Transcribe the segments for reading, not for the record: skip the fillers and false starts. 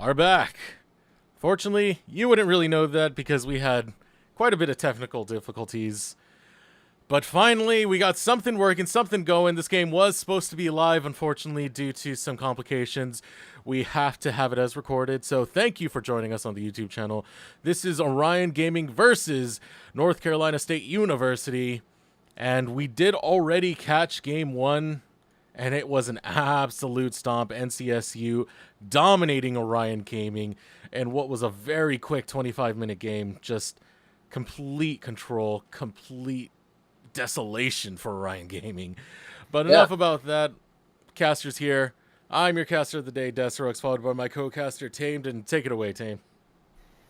are back. Fortunately, you wouldn't really know that because we had quite a bit of technical difficulties. But finally, we got something working, something going. This game was supposed to be live, unfortunately, due to some complications. We have to have it as recorded, so thank you for joining us on the YouTube channel. This is Orion Gaming versus North Carolina State University, and we did already catch game one, and it was an absolute stomp. NCSU dominating Orion Gaming, and what was a very quick 25-minute game. Just complete control, complete desolation for Orion Gaming. But enough about that. Caster's here. I'm your caster of the day, Deserox, followed by my co-caster, Tamed, and take it away, Tame.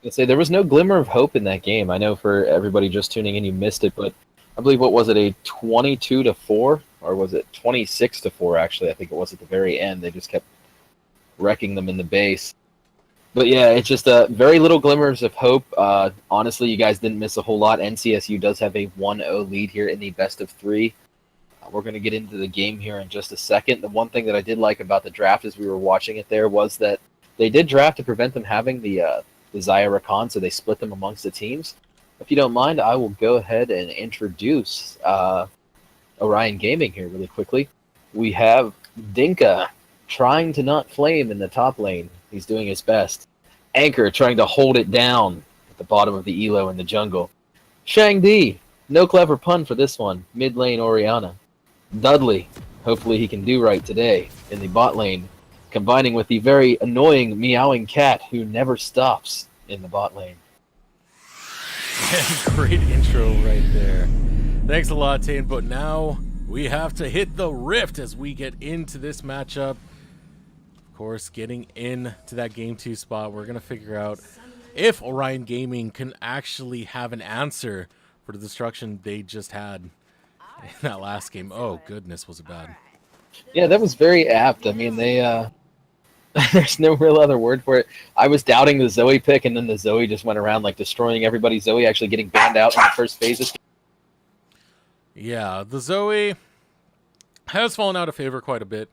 I'd say there was no glimmer of hope in that game. I know for everybody just tuning in, you missed it, but I believe, what was it, a 22-4? Or was it 26-4, actually? I think it was at the very end. They just kept wrecking them in the base. But yeah, it's just very little glimmers of hope. Honestly, you guys didn't miss a whole lot. NCSU does have a 1-0 lead here in the best of three. We're going to get into the game here in just a second. The one thing that I did like about the draft as we were watching it there was that they did draft to prevent them having the Zaya Rakan, so they split them amongst the teams. If you don't mind, I will go ahead and introduce Orion Gaming here really quickly. We have Dinka trying to not flame in the top lane. He's doing his best. Anchor trying to hold it down at the bottom of the elo in the jungle. Shang Di, no clever pun for this one. Mid lane Oriana. Dudley, hopefully he can do right today in the bot lane, combining with the very annoying meowing cat who never stops in the bot lane. Great intro right there. Thanks a lot, Tane. But now we have to hit the rift as we get into this matchup. Of course, getting into that game 2 spot, we're going to figure out if Orion Gaming can actually have an answer for the destruction they just had in that last game. Oh, goodness, was it bad. Yeah, that was very apt. I mean, they there's no real other word for it. I was doubting the Zoe pick, and then the Zoe just went around like destroying everybody. Zoe actually getting banned out in the first phases. Yeah, the Zoe has fallen out of favor quite a bit.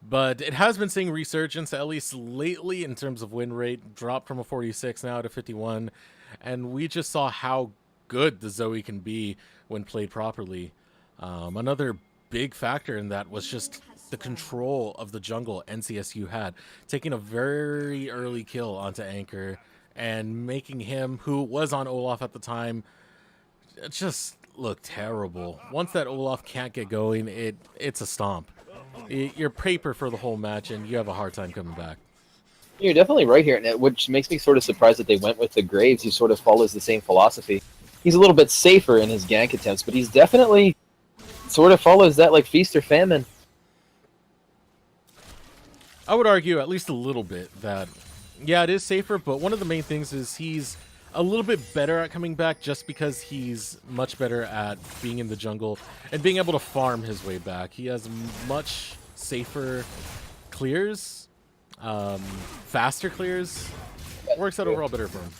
But it has been seeing resurgence, at least lately, in terms of win rate. Dropped from a 46 now to 51. And we just saw how good the Zoe can be when played properly. Another big factor in that was just the control of the jungle NCSU had. Taking a very early kill onto Anchor and making him, who was on Olaf at the time, just look terrible. Once that Olaf can't get going, it's a stomp. You're paper for the whole match, and you have a hard time coming back. You're definitely right here, which makes me sort of surprised that they went with the Graves, who sort of follows the same philosophy. He's a little bit safer in his gank attempts, but he's definitely sort of follows that like feast or famine. I would argue at least a little bit that, yeah, it is safer, but one of the main things is he's a little bit better at coming back just because he's much better at being in the jungle and being able to farm his way back. He has much safer clears, faster clears. Works out overall better for him.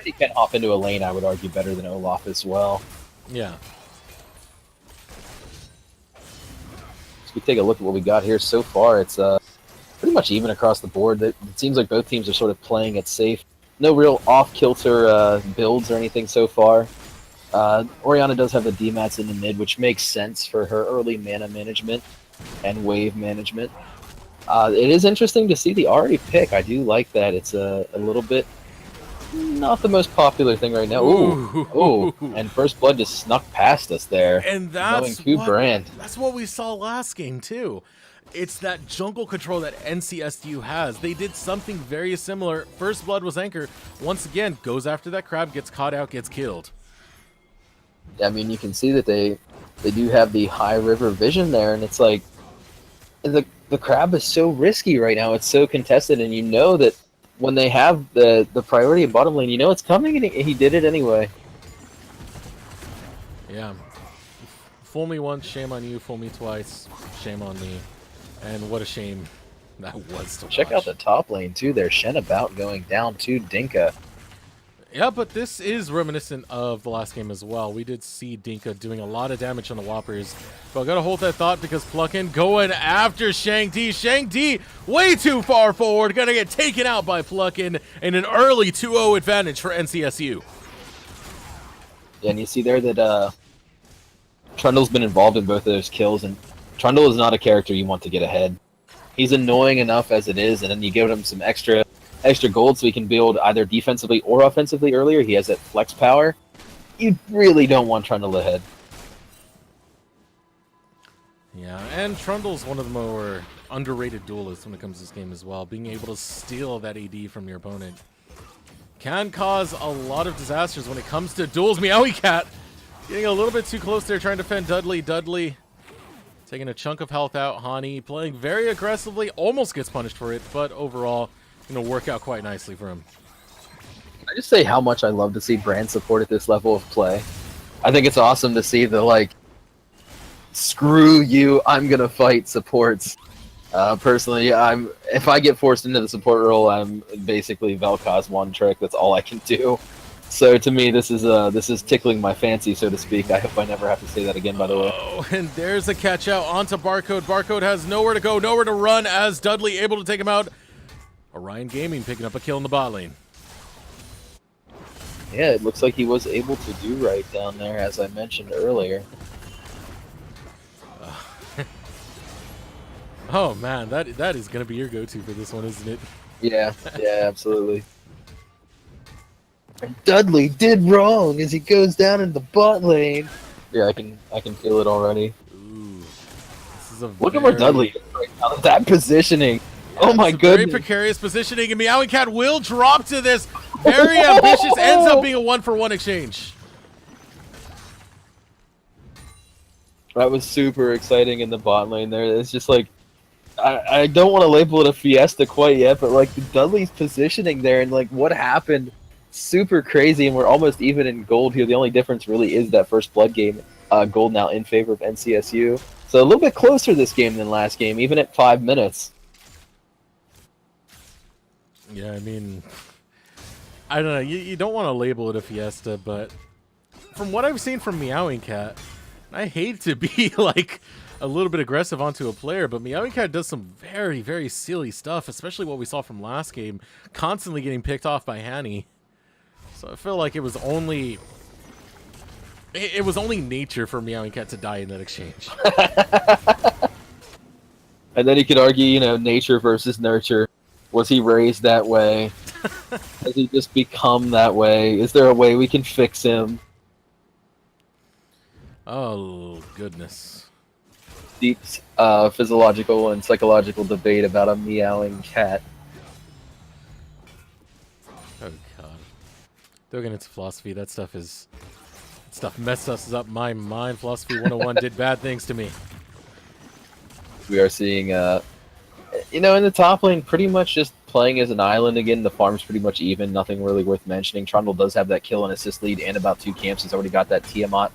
He can hop into a lane, I would argue, better than Olaf as well. Yeah. So we take a look at what we got here so far. It's pretty much even across the board. It seems like both teams are sort of playing it safe. No real off-kilter builds or anything so far. Oriana does have the D-mats in the mid, which makes sense for her early mana management and wave management. It is interesting to see the Ahri pick. I do like that. It's a little bit not the most popular thing right now. Ooh, and First Blood just snuck past us there. And that's what we saw last game, too. It's that jungle control that NCSU has. They did something very similar. First Blood was Anchor. Once again, goes after that crab, gets caught out, gets killed. I mean, you can see that they do have the high river vision there, and it's like the crab is so risky right now. It's so contested, and you know that when they have the priority in bottom lane, you know it's coming, and he did it anyway. Yeah. Fool me once, shame on you. Fool me twice, shame on me. And what a shame that was to Check watch. out the top lane, too. There's Shen about going down to Dinka. Yeah, but this is reminiscent of the last game as well. We did see Dinka doing a lot of damage on the Whoppers. But I gotta hold that thought because Pluckin going after Shang Di. Shang Di way too far forward. Gonna get taken out by Pluckin in an early 2-0 advantage for NCSU. Yeah, and you see there that Trundle's been involved in both of those kills, and Trundle is not a character you want to get ahead. He's annoying enough as it is, and then you give him some extra gold so he can build either defensively or offensively earlier. He has that flex power. You really don't want Trundle ahead. Yeah, and Trundle's one of the more underrated duelists when it comes to this game as well. Being able to steal that AD from your opponent can cause a lot of disasters when it comes to duels. Meowie Cat getting a little bit too close there, trying to defend Dudley. Dudley taking a chunk of health out. Hani playing very aggressively, almost gets punished for it, but overall, work out quite nicely for him. I just say how much I love to see brand support at this level of play. I think it's awesome to see the, screw you, I'm gonna fight supports. Personally, if I get forced into the support role, I'm basically Vel'Koz one trick. That's all I can do. So to me, this is tickling my fancy, so to speak. I hope I never have to say that again, by the way. Oh, and there's a catch out onto Barcode. Barcode has nowhere to go, nowhere to run as Dudley able to take him out. Orion Gaming picking up a kill in the bot lane. Yeah, it looks like he was able to do right down there, as I mentioned earlier. Oh man, that is gonna be your go-to for this one, isn't it? Yeah, absolutely. And Dudley did wrong as he goes down in the bot lane. Yeah, I can feel it already. Ooh, this is Look at where Dudley is right now. That positioning. Yeah, oh my goodness. Very precarious positioning, and Meowing Cat will drop to this. Very ambitious, ends up being a 1-for-1 exchange. That was super exciting in the bot lane there. It's just like, I don't want to label it a fiesta quite yet, but Dudley's positioning there and what happened, super crazy, and we're almost even in gold here. The only difference really is that first blood game, gold now in favor of NCSU. So a little bit closer this game than last game, even at 5 minutes. Yeah, I mean, I don't know. You don't want to label it a fiesta, but from what I've seen from Meowing Cat, I hate to be a little bit aggressive onto a player, but Meowing Cat does some very, very silly stuff, especially what we saw from last game, constantly getting picked off by Hani. So I feel like it was only nature for Meowing Cat to die in that exchange. And then you could argue, nature versus nurture. Was he raised that way? Has he just become that way? Is there a way we can fix him? Oh, goodness. Deep physiological and psychological debate about a meowing cat. Oh, God. Don't get into philosophy. That stuff messed us up my mind. Philosophy 101 did bad things to me. We are seeing, in the top lane, pretty much just playing as an island again. The farm's pretty much even. Nothing really worth mentioning. Trundle does have that kill and assist lead and about 2 camps. He's already got that Tiamat.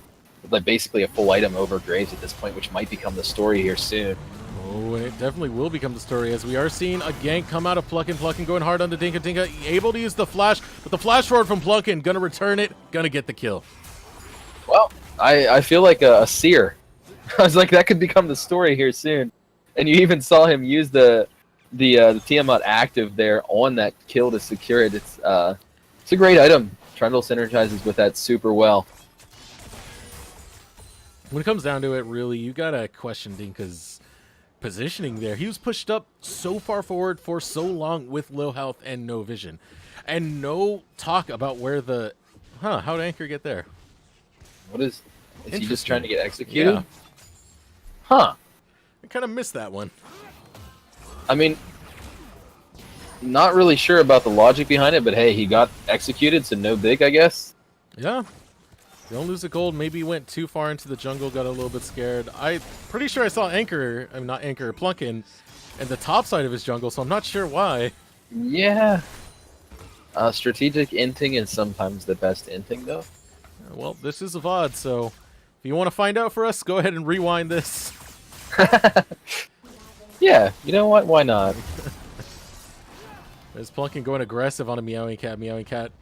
Basically a full item over Graves at this point, which might become the story here soon. Oh, and it definitely will become the story, as we are seeing a gank come out of Pluckin. Pluckin going hard onto Dinka. Dinka able to use the flash, but the flash forward from Pluckin, gonna return it, gonna get the kill. Well, I feel like a seer. I was like, that could become the story here soon. And you even saw him use the Tiamat active there on that kill to secure it. It's a great item. Trundle synergizes with that super well. When it comes down to it, really, you gotta question Dinka's positioning there. He was pushed up so far forward for so long with low health and no vision. And no talk about where the... how'd Anchor get there? Is he just trying to get executed? Yeah. Huh. I kind of missed that one. I mean, not really sure about the logic behind it, but hey, he got executed, so no big, I guess. Yeah. Don't lose the gold. Maybe he went too far into the jungle, got a little bit scared. I'm pretty sure I saw Pluckin in the top side of his jungle, so I'm not sure why. Yeah. Strategic inting is sometimes the best inting, though. Well, this is a VOD, so if you want to find out for us, go ahead and rewind this. Yeah, you know what? Why not? There's Pluckin going aggressive on a Meowing Cat. Meowing Cat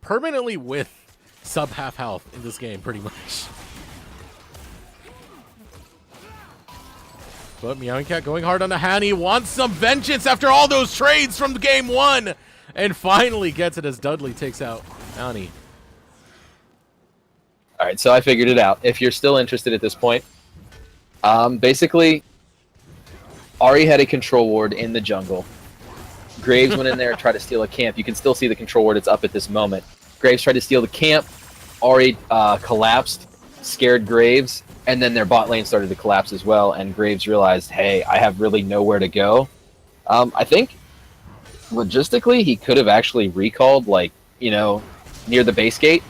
permanently with sub half health in this game, pretty much. But Meowing Cat going hard on the Hani, wants some vengeance after all those trades from game 1, and finally gets it as Dudley takes out Hani. All right, so I figured it out. If you're still interested at this point, basically, Ari had a control ward in the jungle. Graves went in there and tried to steal a camp. You can still see the control ward. It's up at this moment. Graves tried to steal the camp. Ari collapsed, scared Graves, and then their bot lane started to collapse as well, and Graves realized, hey, I have really nowhere to go. I think, logistically, he could have actually recalled, like, you know, near the base gate,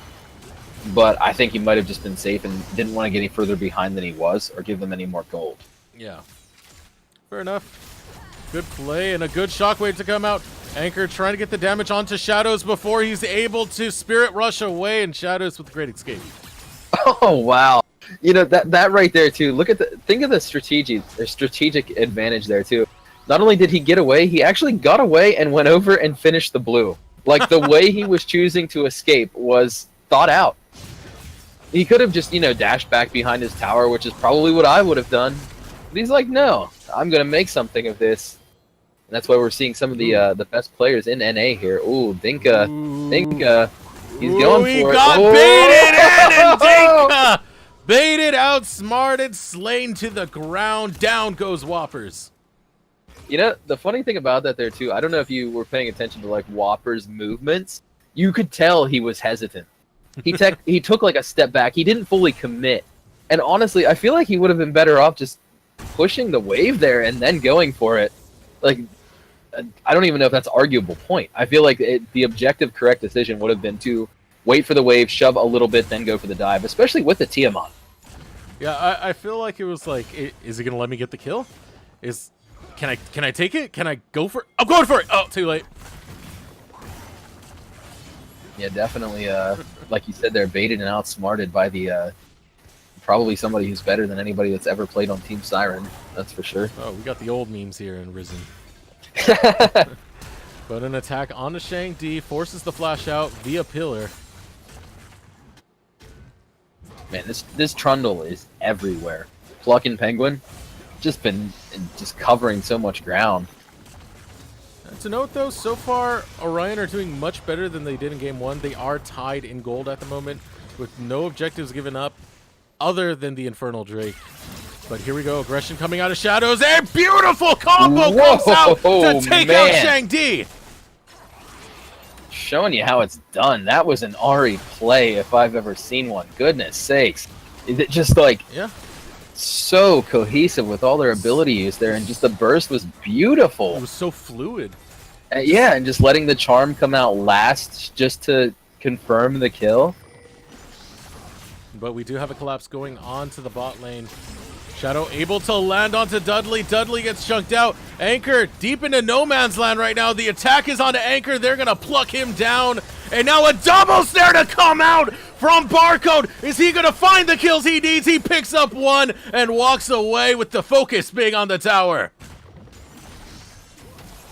but I think he might have just been safe and didn't want to get any further behind than he was, or give them any more gold. Yeah. Fair enough. Good play and a good shockwave to come out. Anchor trying to get the damage onto Shadows before he's able to Spirit Rush away, and Shadows with a great escape. Oh, wow. You know, that right there, too. Look at think of the strategic advantage there, too. Not only did he get away, he actually got away and went over and finished the blue. Like, the way he was choosing to escape was thought out. He could have just, you know, dashed back behind his tower, which is probably what I would have done. But he's like, no, I'm going to make something of this. And that's why we're seeing some of the best players in NA here. Ooh, Dinka. He's going for it. He got baited in, and Dinka baited, outsmarted, slain to the ground. Down goes Whoppers. You know, the funny thing about that there, too, I don't know if you were paying attention to, like, Whopper's movements. You could tell he was hesitant. He took, like, a step back. He didn't fully commit. And honestly, I feel like he would have been better off just pushing the wave there and then going for it. Like, I don't even know if that's an arguable point. I feel like the objective correct decision would have been to wait for the wave, shove a little bit, then go for the dive, especially with the Tiamat. Yeah, I feel like it was like, is he going to let me get the kill? Can I take it? Can I go for it? I'm going for it! Oh, too late. Yeah, definitely, like you said, they're baited and outsmarted by the, probably somebody who's better than anybody that's ever played on Team Siren, that's for sure. Oh, we got the old memes here in Risen. But an attack on the Shang Di forces the flash out via pillar. Man, this Trundle is everywhere. Pluck and Penguin, just covering so much ground. And to note though, so far Orion are doing much better than they did in game 1. They are tied in gold at the moment with no objectives given up other than the Infernal Drake. But here we go, aggression coming out of Shadows. A beautiful combo comes out to take out Shang Di. Showing you how it's done. That was an Ari play if I've ever seen one. Goodness sakes. Is it just like so cohesive with all their ability use there, and just the burst was beautiful. It was so fluid. Yeah, and just letting the charm come out last just to confirm the kill. But we do have a collapse going on to the bot lane. Shadow able to land onto Dudley. Dudley gets chunked out. Anchor deep into no man's land right now. The attack is onto Anchor. They're going to pluck him down. And now a double snare to come out from Barcode. Is he going to find the kills he needs? He picks up one and walks away with the focus being on the tower.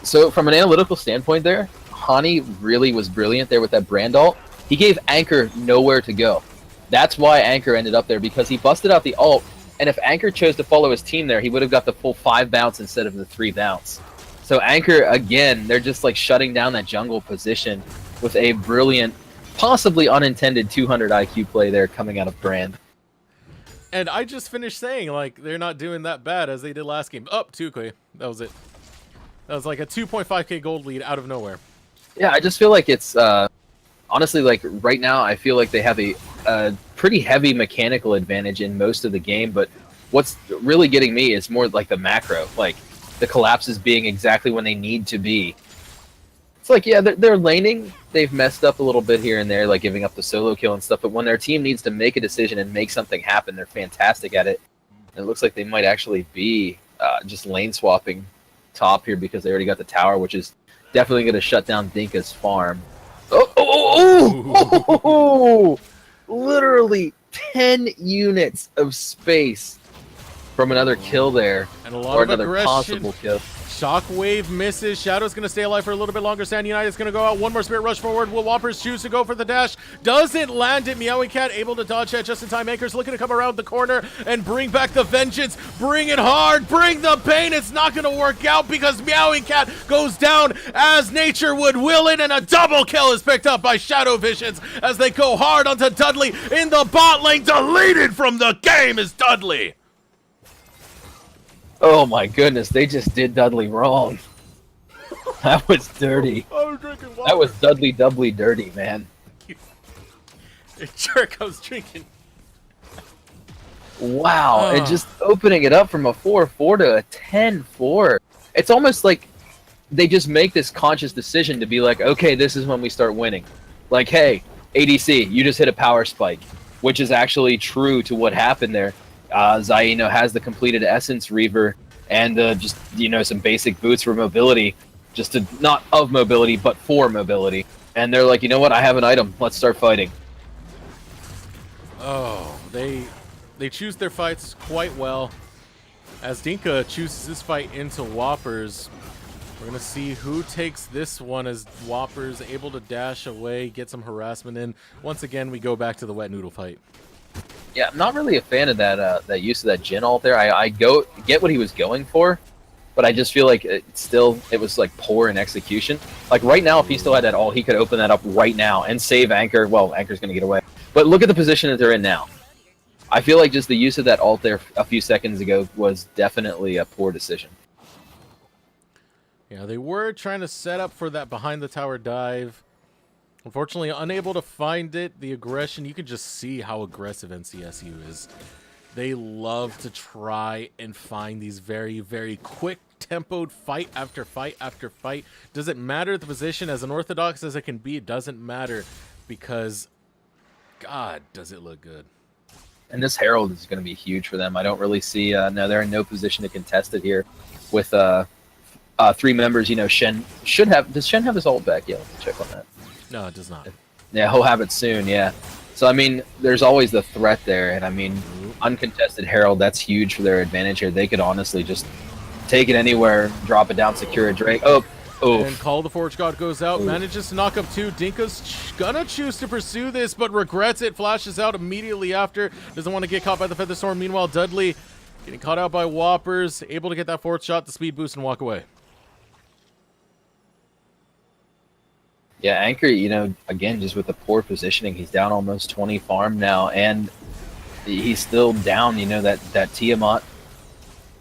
So from an analytical standpoint there, Hani really was brilliant there with that brand ult. He gave Anchor nowhere to go. That's why Anchor ended up there, because he busted out the ult. And if Anchor chose to follow his team there, he would have got the full 5 bounce instead of the 3 bounce. So Anchor, again, they're just like shutting down that jungle position with a brilliant, possibly unintended 200 IQ play there coming out of Brand. And I just finished saying, like, they're not doing that bad as they did last game. Up 2K. That was it. That was like a 2.5k gold lead out of nowhere. Yeah, I just feel like it's, honestly, like, right now, I feel like they have a pretty heavy mechanical advantage in most of the game, but what's really getting me is more like the macro, like the collapses being exactly when they need to be. It's like, yeah, they're laning, they've messed up a little bit here and there, like giving up the solo kill and stuff, but when their team needs to make a decision and make something happen, they're fantastic at it. And it looks like they might actually be just lane swapping top here because they already got the tower, which is definitely going to shut down Dinka's farm. Oh! Literally 10 units of space from another kill there, and a lot or of another aggression. possible kill. Shockwave misses. Shadow's going to stay alive for a little bit longer. Sand United's going to go out. One more Spirit Rush forward. Will Whoppers choose to go for the dash? Doesn't land it. Meowing Cat able to dodge that just in time. Anchor's looking to come around the corner and bring back the vengeance. Bring it hard. Bring the pain. It's not going to work out because Meowing Cat goes down as nature would will it, and a double kill is picked up by Shadow Visions as they go hard onto Dudley in the bot lane. Deleted from the game is Dudley. Oh my goodness, they just did Dudley wrong. That was dirty. I'm drinking water. That was Dudley doubly dirty, man. Jerk, I was drinking. Wow, and just opening it up from a 4-4 to a 10-4. It's almost like they just make this conscious decision to be like, okay, this is when we start winning. Like, hey, ADC, you just hit a power spike, which is actually true to what happened there. Zaino has the completed Essence Reaver and just, some basic boots for mobility. Just to, not of mobility, but for mobility. And they're like, you know what, I have an item. Let's start fighting. Oh, they choose their fights quite well. As Dinka chooses this fight into Whoppers, we're going to see who takes this one as Whoppers able to dash away, get some harassment in. Once again, we go back to the wet noodle fight. Yeah, I'm not really a fan of that use of that Jhin ult there. I get what he was going for, but I just feel like it was like poor in execution. Like right now, if he still had that ult, he could open that up right now and save Anchor. Well, Anchor's going to get away. But look at the position that they're in now. I feel like just the use of that ult there a few seconds ago was definitely a poor decision. Yeah, they were trying to set up for that behind the tower dive. Unfortunately, unable to find it. The aggression, you can just see how aggressive NCSU is. They love to try and find these very, very quick tempoed fight after fight after fight. Doesn't matter the position, as unorthodox as it can be, it doesn't matter because, God, does it look good. And this Herald is going to be huge for them. I don't really see, no, they're in no position to contest it here with 3 members. Shen should have, does Shen have his ult back? Yeah, let's check on that. No, it does not. Yeah, he'll have it soon, yeah. So, I mean, there's always the threat there, and I mean, uncontested Herald, that's huge for their advantage here. They could honestly just take it anywhere, drop it down, secure a Drake. Oh. And Call the Forge God goes out, manages to knock up 2. Dinka's gonna choose to pursue this, but regrets it, flashes out immediately after. Doesn't want to get caught by the Feather Storm. Meanwhile, Dudley getting caught out by Whoppers, able to get that 4th shot, the speed boost, and walk away. Yeah, Anchor, again, just with the poor positioning, he's down almost 20 farm now, and he's still down, that Tiamat.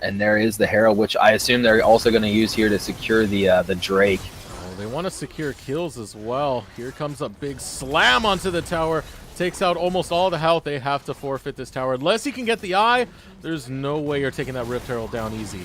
And there is the Herald, which I assume they're also going to use here to secure the Drake. Oh, they want to secure kills as well. Here comes a big slam onto the tower. Takes out almost all the health. They have to forfeit this tower. Unless he can get the eye, there's no way you're taking that Rift Herald down easy.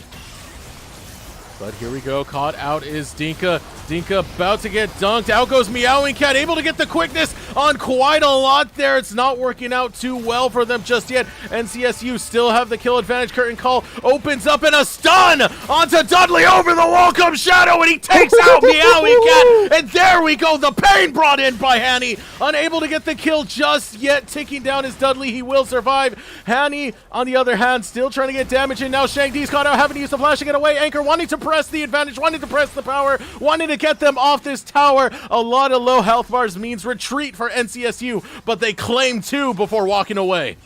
But here we go. Caught out is Dinka. Dinka about to get dunked. Out goes Meowing Cat. Able to get the quickness on quite a lot there. It's not working out too well for them just yet. NCSU still have the kill advantage. Curtain Call opens up and a stun onto Dudley. Over the wall comes Shadow and he takes out Meowing Cat. And there we go. The pain brought in by Hanny. Unable to get the kill just yet. Ticking down is Dudley. He will survive. Hanny, on the other hand, still trying to get damage in. Now Shang D's caught out. Having to use the flash to get away. Anchor wanting to press the advantage, wanting to press the power, wanting to get them off this tower. A lot of low health bars means retreat for NCSU, but they claim 2 before walking away.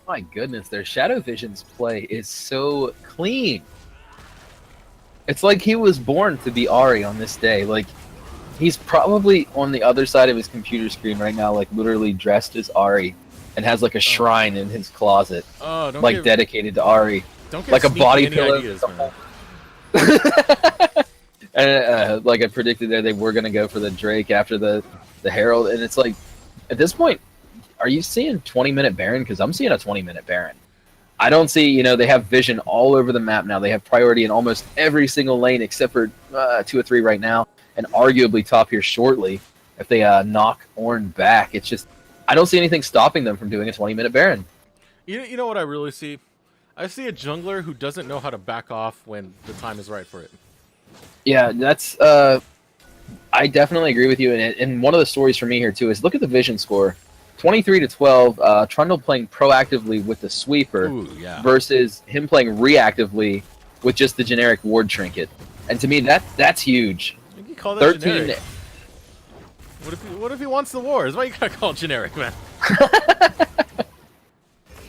My goodness, their Shadow Vision's play is so clean. It's like he was born to be Ahri on this day. Like, he's probably on the other side of his computer screen right now, like literally dressed as Ahri, and has like a shrine in his closet, like dedicated to Ahri, like a body pillow. Ideas, and like I predicted there, they were going to go for the Drake after the Herald, and it's like, at this point, are you seeing 20-minute Baron? Because I'm seeing a 20-minute Baron. I don't see, they have vision all over the map now. They have priority in almost every single lane except for 2 or 3 right now, and arguably top here shortly if they knock Ornn back. It's just, I don't see anything stopping them from doing a 20-minute Baron. You know what I really see? I see a jungler who doesn't know how to back off when the time is right for it. Yeah, that's I definitely agree with you. And one of the stories for me here too is look at the vision score, 23-12. Trundle playing proactively with the sweeper versus him playing reactively with just the generic ward trinket. And to me, that's huge. You can call that 13. generic. What if he wants the wars? Why you gotta call it generic, man?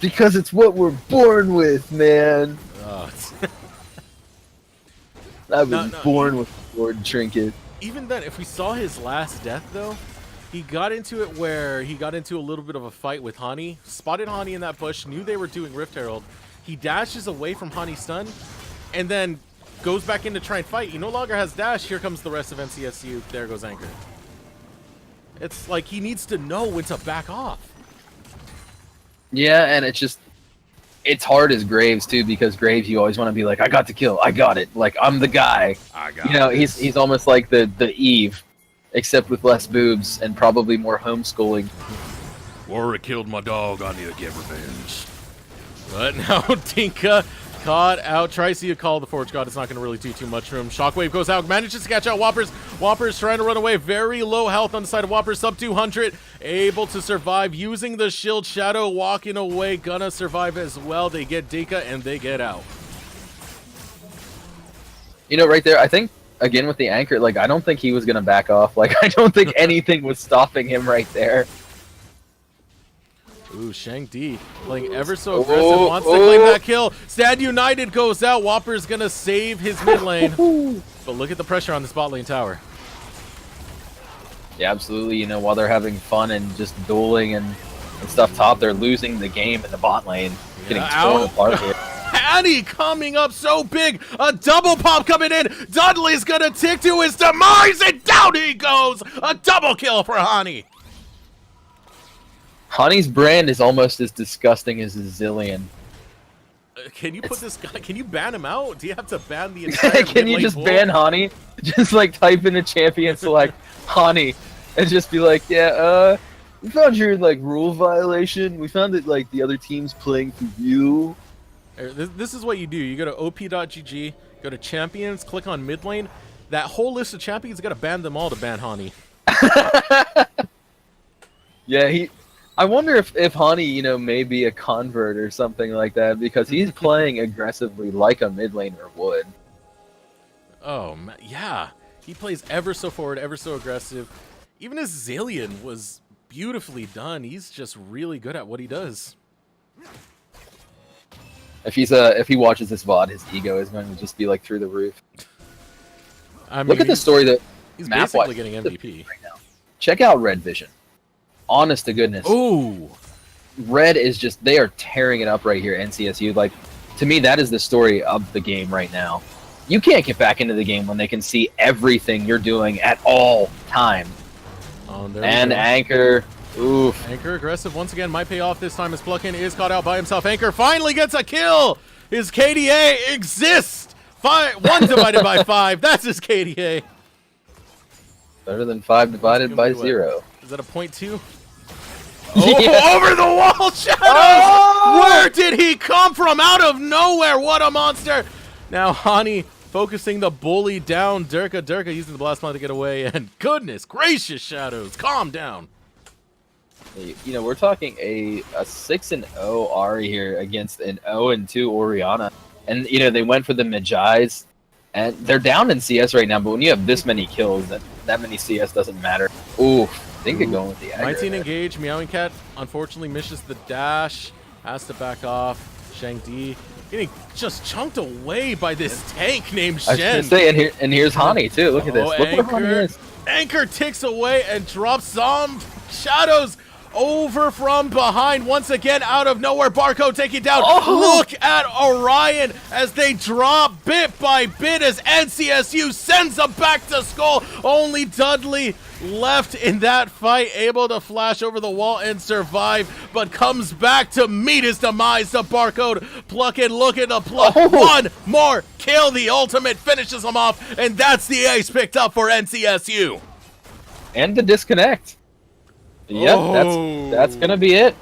Because it's what we're born with, man. Oh, I was born with the sword trinket. even then, if we saw his last death, though, he got into it where he got into a little bit of a fight with Hani, spotted Hani in that bush, knew they were doing Rift Herald. He dashes away from Hani's stun, and then goes back in to try and fight. He no longer has dash. Here comes the rest of NCSU. There goes Anchor. It's like he needs to know when to back off. Yeah, and it's hard as Graves too, because Graves, you always want to be like, I got the kill, I got it, like I'm the guy. He's almost like the Eve, except with less boobs and probably more homeschooling. Warwick killed my dog, I need to get revenge. But now Dinka caught out. Tries to call the Forge God. It's not going to really do too much for him. Shockwave goes out. Manages to catch out Whoppers. Whoppers trying to run away. Very low health on the side of Whoppers. Sub 200. Able to survive. Using the shield. Shadow walking away. Gonna survive as well. They get Dinka and they get out. You know, right there, I think, again with the Anchor, like, I don't think he was going to back off. Like, I don't think anything was stopping him right there. Ooh, Shang Di playing ever so aggressive, wants to claim that kill. Sad United goes out. Whopper's gonna save his mid lane. But look at the pressure on the spot lane tower. Yeah, absolutely. You know, while they're having fun and just dueling and stuff top, they're losing the game in the bot lane. Getting torn apart here. Hattie coming up so big. A double pop coming in. Dudley's gonna tick to his demise, and down he goes. A double kill for Hani. Hani's brand is almost as disgusting as Zillion. Can you put this guy? Can you ban him out? Do you have to ban the entire? Can you just ban Hani? Just like type in a champion, select Hani, and just be like, yeah, we found your like rule violation. We found that like the other team's playing for you. This is what you do. You go to op.gg, go to champions, click on mid lane. That whole list of champions, you got to ban them all to ban Hani. Yeah, I wonder if Hani, you know, may be a convert or something like that, because he's playing aggressively like a mid laner would. Oh, man, yeah. He plays ever so forward, ever so aggressive. Even his Zillion was beautifully done. He's just really good at what he does. If he watches this VOD, his ego is going to just be like through the roof. I mean, look at the story that he's basically getting MVP right now. Check out Red Vision. Honest to goodness. Ooh. Red is just, they are tearing it up right here, NCSU. Like, to me, that is the story of the game right now. You can't get back into the game when they can see everything you're doing at all time. And Anchor, oof. Anchor aggressive once again, might pay off this time as Pluckin is caught out by himself. Anchor finally gets a kill. His KDA exists. 1 divided by 5. That's his KDA. Better than 5 divided by 0. Is that a 0.2? Oh, yeah. Over the wall, Shadows! Oh! Where did he come from? Out of nowhere, what a monster! Now Hani focusing the bully down. Durka using the blast mod to get away, and goodness gracious, Shadows, calm down. You know, we're talking a 6-0 Ari here against an 0-2 Orianna. And, you know, they went for the Magi's, and they're down in CS right now, but when you have this many kills, that many CS doesn't matter. Oof. Dinka going with the aggro 19 there. engage. Meowing Cat unfortunately misses the dash. Has to back off. Shang Di getting just chunked away by this tank named Shen. I was gonna say, and here's Hani too. Look at this. Look where Hani is. Anchor ticks away and drops some Shadows over from behind once again out of nowhere. Barcode taking down. Oh! Look at Orion as they drop bit by bit as NCSU sends them back to Skull. Only Dudley left in that fight, able to flash over the wall and survive, but comes back to meet his demise. The Barcode plucking, looking to pluck one more kill. The ultimate finishes him off, and that's the ace picked up for NCSU. And the disconnect. Yep, that's gonna be it.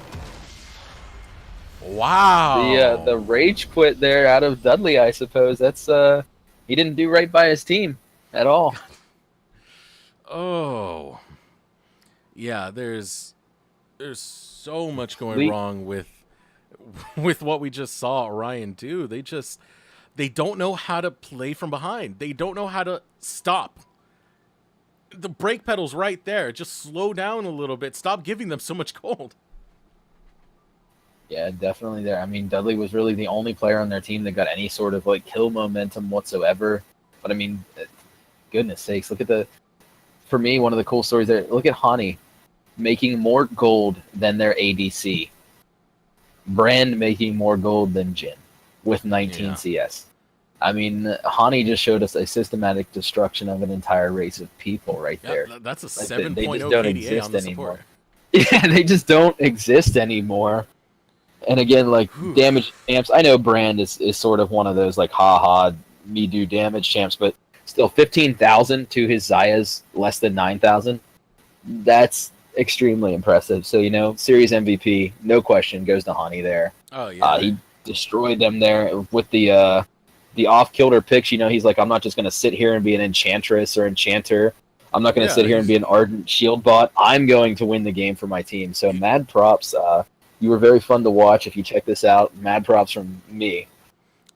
Wow. The rage quit there out of Dudley, I suppose. That's he didn't do right by his team at all. Oh. Yeah, there's so much going wrong with what we just saw Orion do. They don't know how to play from behind. They don't know how to stop. The brake pedal's right there. Just slow down a little bit. Stop giving them so much gold. Yeah, definitely there. I mean, Dudley was really the only player on their team that got any sort of like kill momentum whatsoever. But I mean, goodness sakes, look at for me, one of the cool stories there, look at Hani making more gold than their ADC. Brand making more gold than Jin with 19 CS. I mean, Hani just showed us a systematic destruction of an entire race of people right there. That's a Like, 7.0 they just don't KDA exist on the anymore. support. Yeah, they just don't exist anymore. And again, like, damage champs, I know Brand is sort of one of those, like, ha-ha, me do damage champs, but still 15,000 to his Zaya's less than 9,000. That's extremely impressive. So, you know, series MVP, no question, goes to Hani there. Oh, yeah. He destroyed them there with the off-kilter picks. You know, he's like, I'm not just going to sit here and be an enchantress or enchanter. I'm not going to sit here and be an ardent shield bot. I'm going to win the game for my team. So mad props. You were very fun to watch. If you check this out, mad props from me.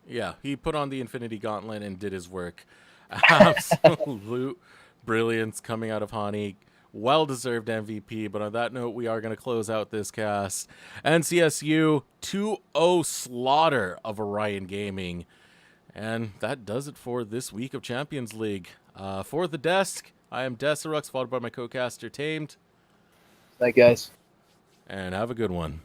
Yeah, he put on the Infinity Gauntlet and did his work. Absolute brilliance coming out of Hani. Well-deserved MVP, but on that note, we are going to close out this cast. NCSU 2-0 slaughter of Orion Gaming. And that does it for this week of Champions League. For the desk, I am Desirux, followed by my co-caster Tamed. Bye, guys. And have a good one.